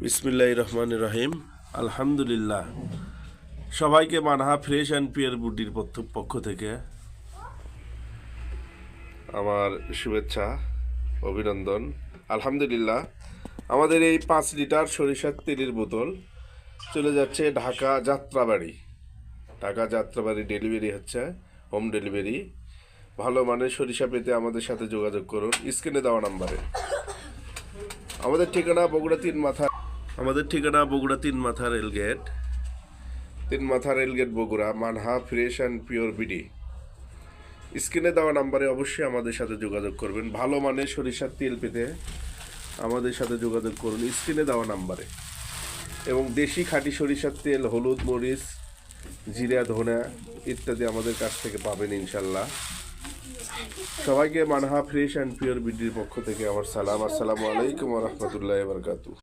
বিসমিল্লাহির রহমানির রহিম। আলহামদুলিল্লাহ। সবাইকে মানহা ফ্রেশ অ্যান্ড পিওর বুটির পক্ষ থেকে আমার শুভেচ্ছা, অভিনন্দন। আলহামদুলিল্লাহ, আমাদের এই 5 লিটার সরিষার তেলের বোতল চলে যাচ্ছে ঢাকা যাত্রাবাড়ি। ডেলিভারি হচ্ছে, হোম ডেলিভারি। ভালো মানের সরিষা পেতে আমাদের সাথে যোগাযোগ করুন স্ক্রিনে দেওয়া নাম্বারে। আমাদের ঠিকানা বগুড়া 3 মাথা rail gate, Bogura, Manha fresh and pure BD. স্ক্রিনে দেওয়া নাম্বারে অবশ্যই আমাদের সাথে যোগাযোগ করবেন। ভালো মানের সরিষার তেল পেতে আমাদের সাথে যোগাযোগ করুন স্ক্রিনে দেওয়া নাম্বারে। এবং দেশি খাঁটি সরিষার তেল, হলুদ, মরিচ, জিরা, ধনা ইত্যাদি আমাদের কাছ থেকে পাবেন ইনশাল্লাহ। সবাইকে মানহা ফ্রেশ অ্যান্ড পিওর বিডির পক্ষ থেকে আমার সালাম। আসসালামু আলাইকুম ওয়া রাহমাতুল্লাহি ওয়া বারাকাতুহু।